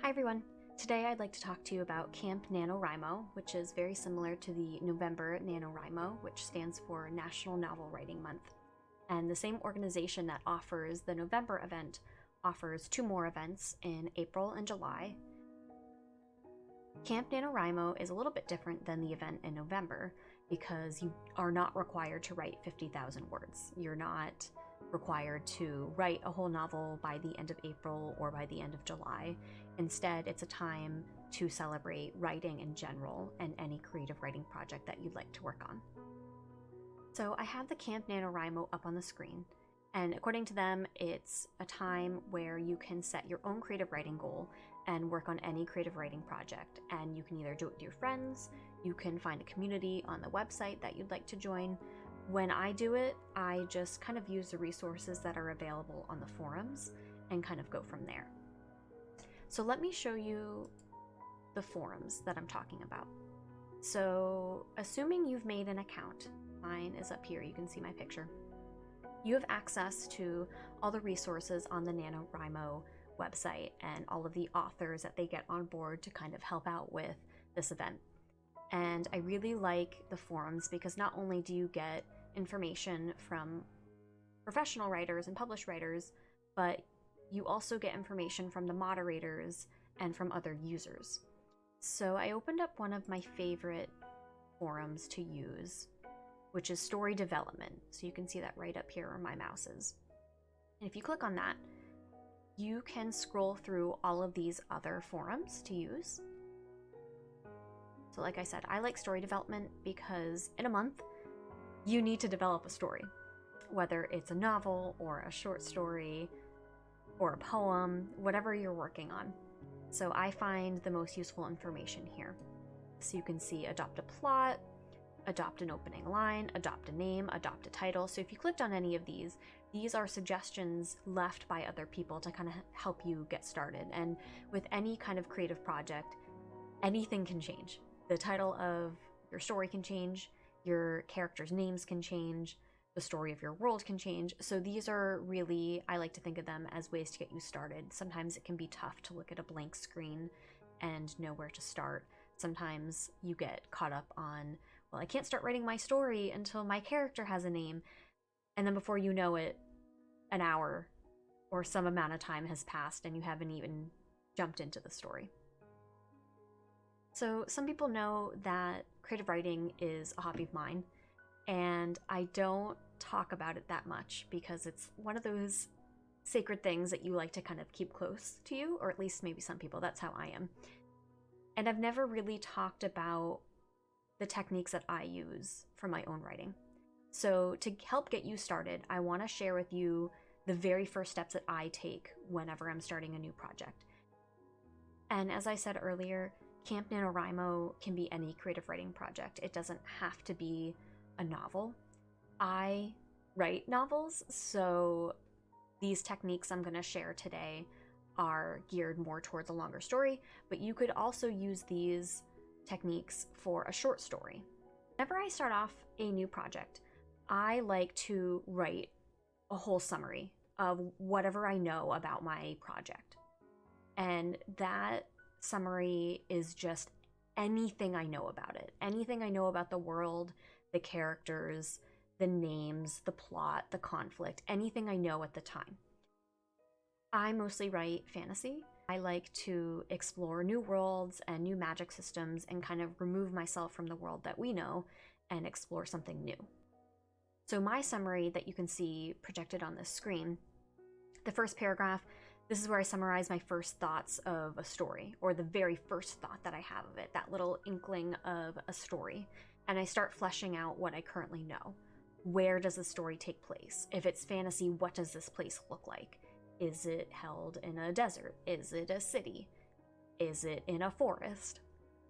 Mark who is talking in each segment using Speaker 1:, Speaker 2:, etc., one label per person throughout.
Speaker 1: Hi everyone! Today I'd like to talk to you about Camp NaNoWriMo, which is very similar to the November NaNoWriMo, which stands for National Novel Writing Month. And the same organization that offers the November event offers two more events in April and July. Camp NaNoWriMo is a little bit different than the event in November because you are not required to write 50,000 words. You're not required to write a whole novel by the end of April or by the end of July. Instead, it's a time to celebrate writing in general and any creative writing project that you'd like to work on. So I have the Camp NaNoWriMo up on the screen, and according to them, it's a time where you can set your own creative writing goal and work on any creative writing project. And you can either do it with your friends, you can find a community on the website that you'd like to join. When I do it, I just kind of use the resources that are available on the forums and kind of go from there. So let me show you the forums that I'm talking about. So assuming you've made an account, mine is up here, you can see my picture. You have access to all the resources on the NaNoWriMo website and all of the authors that they get on board to kind of help out with this event. And I really like the forums because not only do you get information from professional writers and published writers, but you also get information from the moderators and from other users. So I opened up one of my favorite forums to use, which is story development. So you can see that right up here where my mouse is. And if you click on that, you can scroll through all of these other forums to use. So like I said, I like story development because in a month, you need to develop a story, whether it's a novel or a short story or a poem, whatever you're working on. So I find the most useful information here. So you can see adopt a plot, adopt an opening line, adopt a name, adopt a title. So if you clicked on any of these are suggestions left by other people to kind of help you get started. And with any kind of creative project, anything can change. The title of your story can change, your characters' names can change, the story of your world can change. So these are really, I like to think of them as ways to get you started. Sometimes it can be tough to look at a blank screen and know where to start. Sometimes you get caught up on, well, I can't start writing my story until my character has a name. And then before you know it, an hour or some amount of time has passed and you haven't even jumped into the story. So some people know that creative writing is a hobby of mine, and I don't talk about it that much because it's one of those sacred things that you like to kind of keep close to you, or at least maybe some people, that's how I am. And I've never really talked about the techniques that I use for my own writing. So to help get you started, I want to share with you the very first steps that I take whenever I'm starting a new project. And as I said earlier, Camp NaNoWriMo can be any creative writing project. It doesn't have to be a novel. I write novels, so these techniques I'm going to share today are geared more towards a longer story, but you could also use these techniques for a short story. Whenever I start off a new project, I like to write a whole summary of whatever I know about my project. And that summary is just anything I know about it. Anything I know about the world, the characters, the names, the plot, the conflict, anything I know at the time. I mostly write fantasy. I like to explore new worlds and new magic systems and kind of remove myself from the world that we know and explore something new. So my summary that you can see projected on this screen, the first paragraph, this is where I summarize my first thoughts of a story, or the very first thought that I have of it, that little inkling of a story. And I start fleshing out what I currently know. Where does the story take place? If it's fantasy, what does this place look like? Is it held in a desert? Is it a city? Is it in a forest?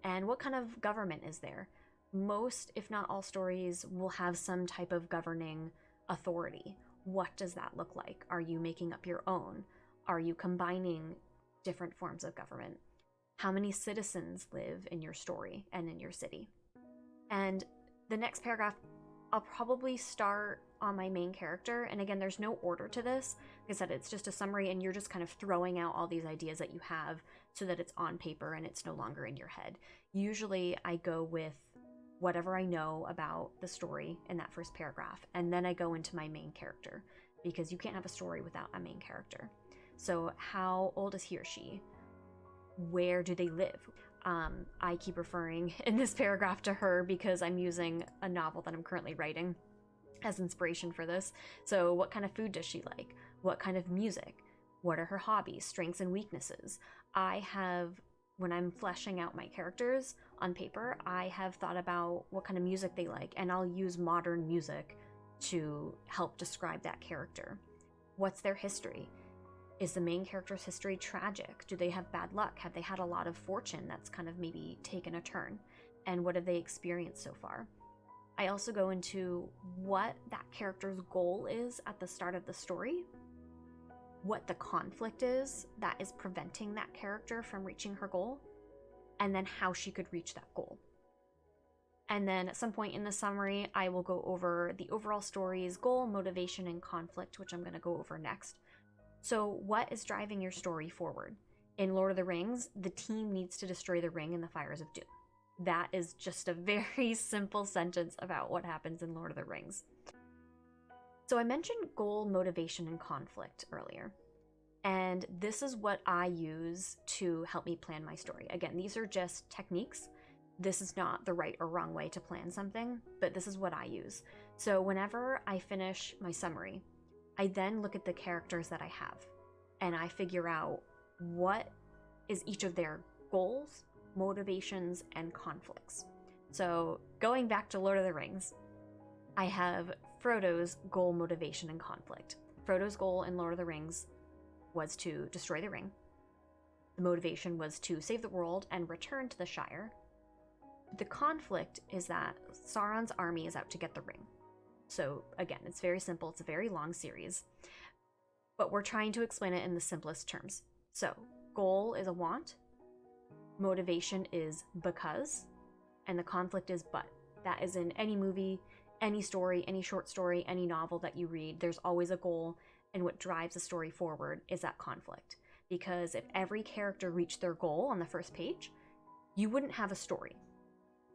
Speaker 1: And what kind of government is there? Most, if not all, stories will have some type of governing authority. What does that look like? Are you making up your own? Are you combining different forms of government? How many citizens live in your story and in your city? And the next paragraph, I'll probably start on my main character. And again, there's no order to this I said, it's just a summary, and you're just kind of throwing out all these ideas that you have so that it's on paper and it's no longer in your head. Usually I go with whatever I know about the story in that first paragraph, and then I go into my main character, because you can't have a story without a main character. So how old is he or she? Where do they live? I keep referring in this paragraph to her because I'm using a novel that I'm currently writing as inspiration for this. So what kind of food does she like? What kind of music? What are her hobbies, strengths, and weaknesses? When I'm fleshing out my characters on paper, I have thought about what kind of music they like, and I'll use modern music to help describe that character. What's their history? Is the main character's history tragic? Do they have bad luck? Have they had a lot of fortune that's kind of maybe taken a turn? And what have they experienced so far? I also go into what that character's goal is at the start of the story, what the conflict is that is preventing that character from reaching her goal, and then how she could reach that goal. And then at some point in the summary, I will go over the overall story's goal, motivation, and conflict, which I'm going to go over next. So what is driving your story forward? In Lord of the Rings, the team needs to destroy the ring in the Fires of Doom. That is just a very simple sentence about what happens in Lord of the Rings. So I mentioned goal, motivation, and conflict earlier. And this is what I use to help me plan my story. Again, these are just techniques. This is not the right or wrong way to plan something, but this is what I use. So whenever I finish my summary, I then look at the characters that I have, and I figure out what is each of their goals, motivations, and conflicts. So going back to Lord of the Rings, I have Frodo's goal, motivation, and conflict. Frodo's goal in Lord of the Rings was to destroy the ring. The motivation was to save the world and return to the Shire. The conflict is that Sauron's army is out to get the ring. So again, it's very simple. It's a very long series, but we're trying to explain it in the simplest terms. So goal is a want, motivation is because, and the conflict is but. That is in any movie, any story, any short story, any novel that you read. There's always a goal, and what drives the story forward is that conflict. Because if every character reached their goal on the first page, you wouldn't have a story.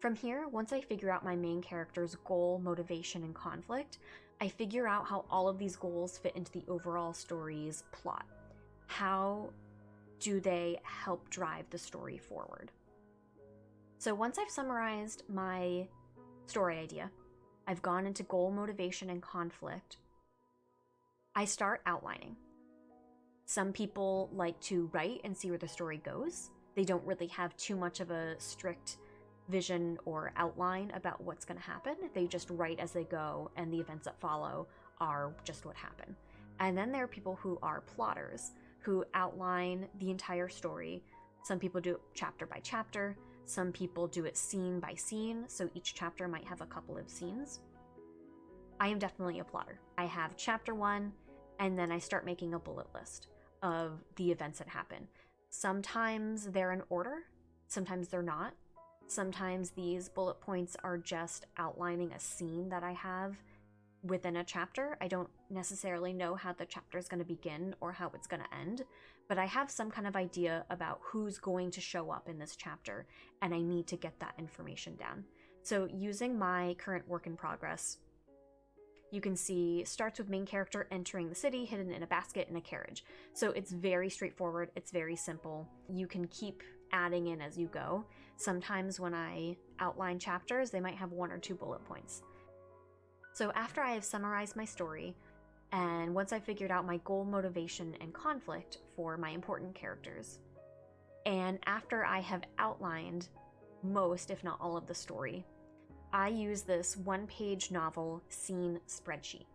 Speaker 1: From here, once I figure out my main character's goal, motivation, and conflict, I figure out how all of these goals fit into the overall story's plot. How do they help drive the story forward? So once I've summarized my story idea, I've gone into goal, motivation, and conflict, I start outlining. Some people like to write and see where the story goes. They don't really have too much of a strict vision or outline about what's going to happen. They just write as they go, and the events that follow are just what happen. And then there are people who are plotters, who outline the entire story. Some people do it chapter by chapter. Some people do it scene by scene, so each chapter might have a couple of scenes. I am definitely a plotter. I have chapter 1, and then I start making a bullet list of the events that happen. Sometimes they're in order, sometimes they're not. Sometimes these bullet points are just outlining a scene that I have within a chapter. I don't necessarily know how the chapter is going to begin or how it's going to end, but I have some kind of idea about who's going to show up in this chapter, and I need to get that information down. So using my current work in progress, you can see starts with main character entering the city, hidden in a basket in a carriage. So it's very straightforward. It's very simple. You can keep adding in as you go. Sometimes when I outline chapters, they might have 1 or 2 bullet points. So after I have summarized my story, and once I figured out my goal, motivation, and conflict for my important characters, and after I have outlined most, if not all of the story, I use this 1-page novel scene spreadsheet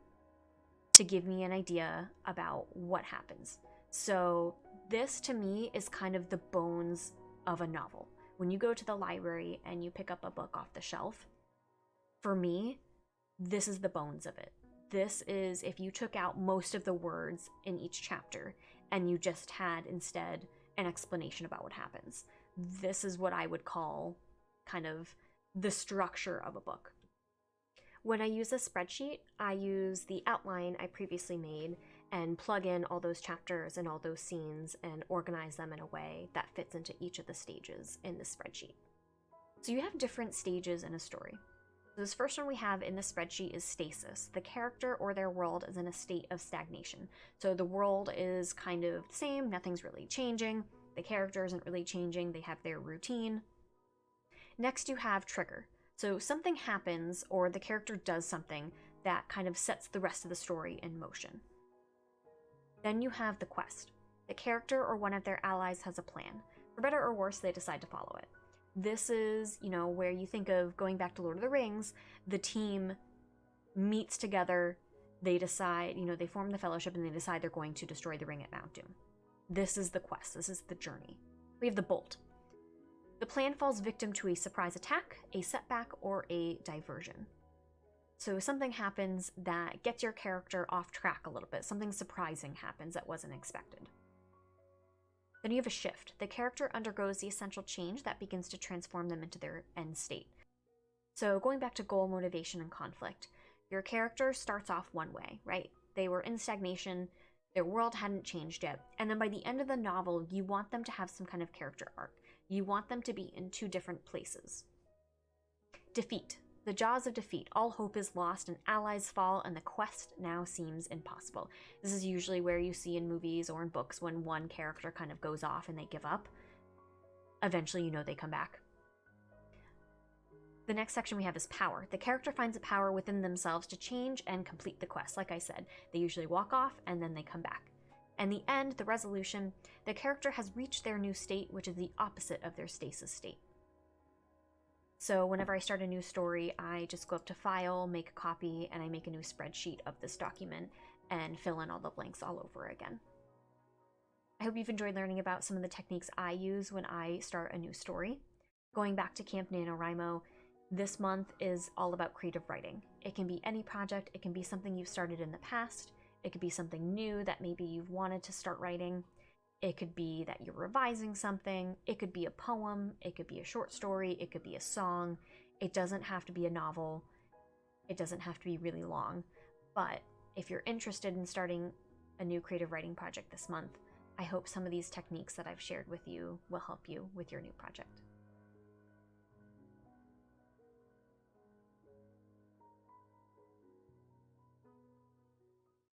Speaker 1: to give me an idea about what happens. So this to me is kind of the bones of a novel. When you go to the library and you pick up a book off the shelf, for me, this is the bones of it. This is if you took out most of the words in each chapter and you just had instead an explanation about what happens. This is what I would call kind of the structure of a book. When I use a spreadsheet, I use the outline I previously made, and plug in all those chapters and all those scenes and organize them in a way that fits into each of the stages in the spreadsheet. So you have different stages in a story. So this first one we have in the spreadsheet is stasis. The character or their world is in a state of stagnation. So the world is kind of the same, nothing's really changing. The character isn't really changing, they have their routine. Next you have trigger. So something happens or the character does something that kind of sets the rest of the story in motion. Then you have the quest. The character or one of their allies has a plan. For better or worse, they decide to follow it. This is, where you think of going back to Lord of the Rings, the team meets together, they decide, they form the fellowship and they decide they're going to destroy the ring at Mount Doom. This is the quest, this is the journey. We have the bolt. The plan falls victim to a surprise attack, a setback, or a diversion. So something happens that gets your character off track a little bit. Something surprising happens that wasn't expected. Then you have a shift. The character undergoes the essential change that begins to transform them into their end state. So going back to goal, motivation, and conflict, your character starts off one way, right? They were in stagnation, their world hadn't changed yet, and then by the end of the novel, you want them to have some kind of character arc. You want them to be in two different places. Defeat. The jaws of defeat. All hope is lost and allies fall and the quest now seems impossible. This is usually where you see in movies or in books when one character kind of goes off and they give up. Eventually, they come back. The next section we have is power. The character finds a power within themselves to change and complete the quest. Like I said, they usually walk off and then they come back. And the end, the resolution, the character has reached their new state, which is the opposite of their stasis state. So whenever I start a new story, I just go up to File, make a copy, and I make a new spreadsheet of this document and fill in all the blanks all over again. I hope you've enjoyed learning about some of the techniques I use when I start a new story. Going back to Camp NaNoWriMo, this month is all about creative writing. It can be any project, it can be something you've started in the past, it could be something new that maybe you've wanted to start writing. It could be that you're revising something, it could be a poem, it could be a short story, it could be a song. It doesn't have to be a novel, it doesn't have to be really long. But if you're interested in starting a new creative writing project this month, I hope some of these techniques that I've shared with you will help you with your new project.